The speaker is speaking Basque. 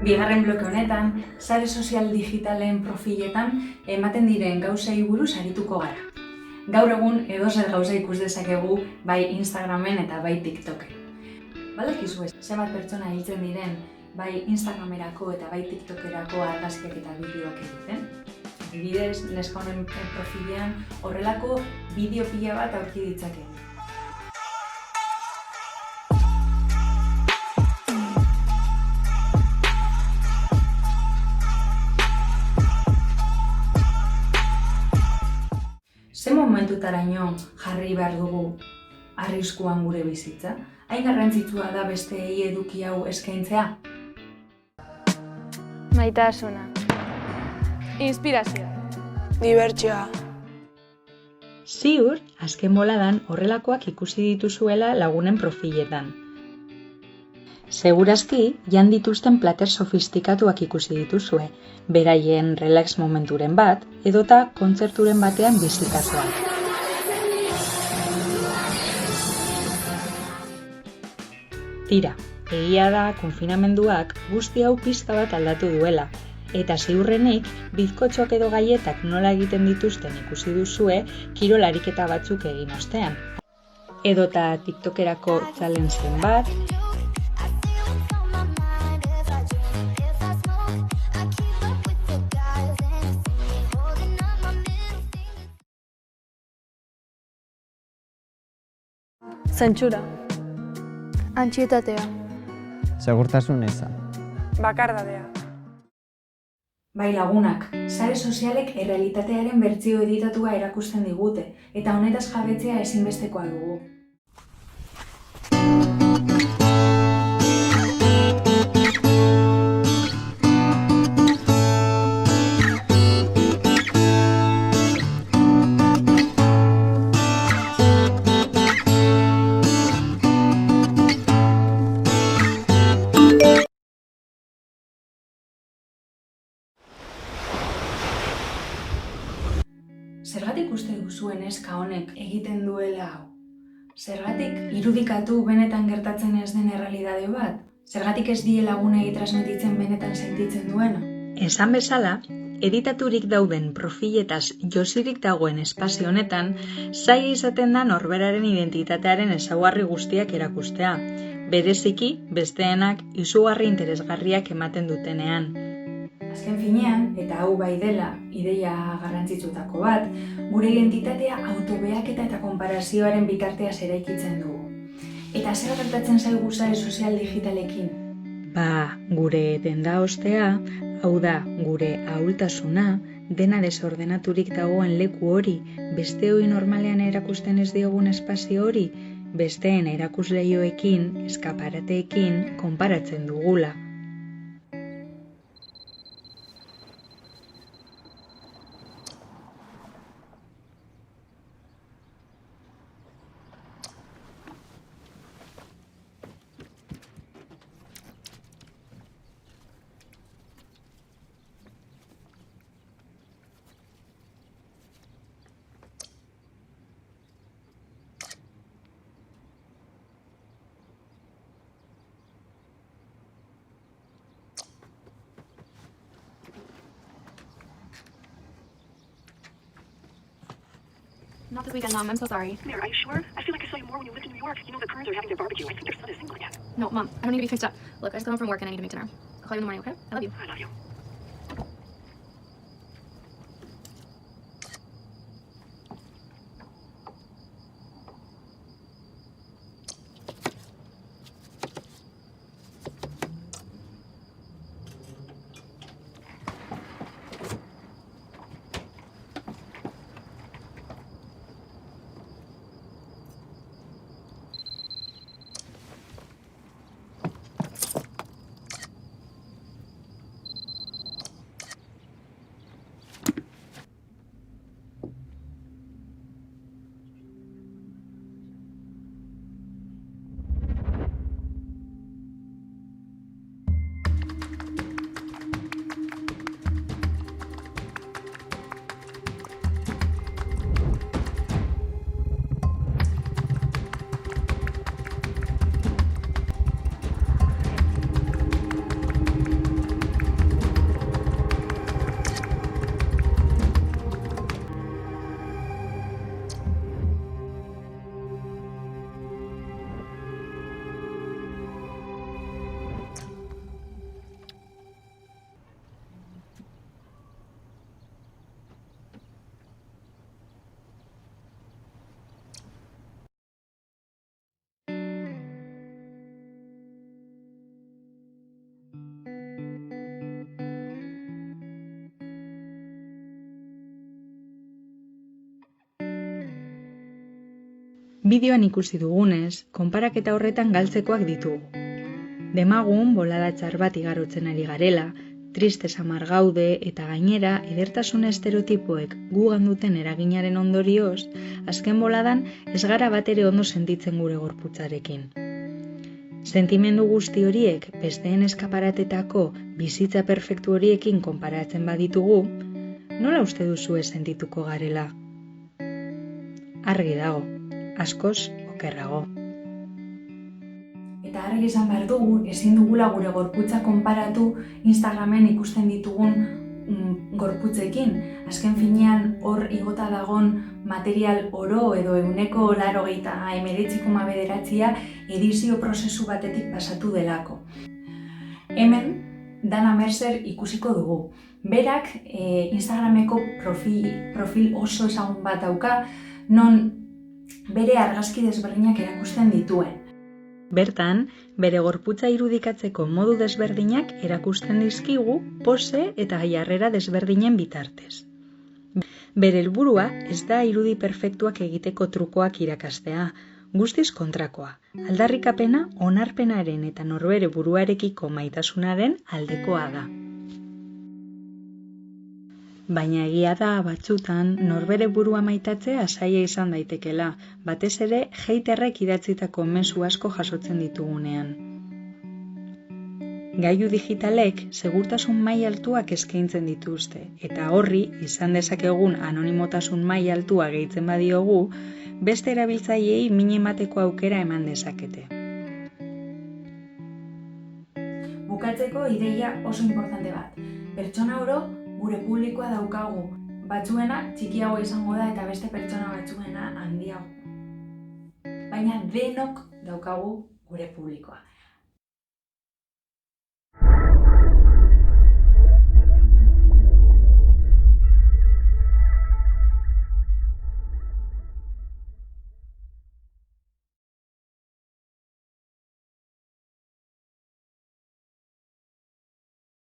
Bigarren bloke honetan, sare sozial digitalen profiletan ematen diren gauzei buruz arituko gara. Gaur egun edozer gauza ikus dezakegu bai Instagramen eta bai TikToken. Badakizu zenbat pertsona hiltzen diren bai Instagramerako eta bai TikTokerako argazkiak eta bideoak egiten? Adibidez, neska honen profilean horrelako bideo pila bat aurki ditzakegu. Ze momentutaraino jarri behar dugu arriskuan gure bizitza? Hain garrantzitsua da besteei eduki hau eskaintzea? Maitasuna. Inspirazioa. Dibertsioa. Ziur, azken boladan horrelakoak ikusi dituzuela lagunen profiletan. Segurazki, jan dituzten plater sofistikatuak ikusi dituzue, beraien relax momenturen bat, edota kontzerturen batean bizitakoak. Tira, egia da konfinamenduak guzti hau pizka bat aldatu duela, eta ziurrenik bizkotxoak edo gaietak nola egiten dituzten ikusi duzue kirol ariketa batzuk egin ostean. Edota TikTokerako challenge bat, Zentsura. Antsietatea. Segurtasun eza. Bakardadea. Bai lagunak, sare sozialek errealitatearen bertsio editatua erakusten digute, eta honetaz jabetzea ezinbestekoa dugu. Zergatik uste duzuen neska honek egiten duela hau? Zergatik irudikatu benetan gertatzen ez den errealitate bat? Zergatik ez die lagunei transmititzen benetan sentitzen duena? Esan bezala, editaturik dauden profiletaz josirik dagoen espazio honetan, zaila izaten da norberaren identitatearen ezaugarri guztiak erakustea, bereziki besteenak izugarri interesgarriak ematen dutenean. Azken finean, eta hau bai dela, ideia garrantzitsutako bat, gure identitatea autobeaketa eta konparazioaren bitarteaz eraikitzen dugu. Eta zer gertatzen zaigu sare sozial digitalekin? Gure denda ostea, hau da, gure ahultasuna, dena desordenaturik dagoen leku hori, besteoi normalean erakusten ez diogun espazio hori, besteen erakusleioekin, eskaparateekin, konparatzen dugula. Not this weekend, Mom. I'm so sorry. Claire, are you sure? I feel like I saw you more when you lived in New York. You know, the Kerns are having their barbecue. I think their son is single again. No, Mom. I don't need to be fixed up. Look, I just got home from work and I need to make dinner. I'll call you in the morning, okay? I love you. I love you. Bideoan ikusi dugunez, konparaketa horretan galtzekoak ditugu. Demagun bolada txar bat igarotzen ari garela, triste samar gaude eta gainera edertasun estereotipoek gugan duten eraginaren ondorioz, azken boladan ez gara bat ere ondo sentitzen gure gorputzarekin. Sentimendu guzti horiek besteen eskaparatetako bizitza perfektu horiekin konparatzen baditugu, nola uste duzue sentituko garela? Argi dago, askoz okerrago. Eta argi izan behar dugu, ezin dugula gure gorputza konparatu Instagramen ikusten ditugun gorputzekin. Azken finean hor igota dagon material oro edo 189,9 edizio prozesu batetik pasatu delako. Hemen Dana Mercer ikusiko dugu. Berak Instagrameko profil oso ezagun bat dauka, non bere argazki desberdinak erakusten dituen. Bertan, bere gorputza irudikatzeko modu desberdinak erakusten dizkigu pose eta jarrera desberdinen bitartez. Bere helburua ez da irudi perfektuak egiteko trukoak irakastea, guztiz kontrakoa. Aldarrikapena onarpenaren eta norbere buruarekiko maitasunaren aldekoa da. Baina egia da batzutan norbere burua maitatzea zaila izan daitekela, batez ere haterrek idatzitako mezu asko jasotzen ditugunean. Gailu digitalek segurtasun maila altuak eskaintzen dituzte, eta horri izan dezakegun anonimotasun maila altua gehitzen badiogu, beste erabiltzaileei min emateko aukera eman dezakete. Bukatzeko ideia oso importante bat. Pertsona oro gure publikoa daukagu. Batzuena txikiago izango da eta beste pertsona batzuena handiago. Baina denok daukagu gure publikoa.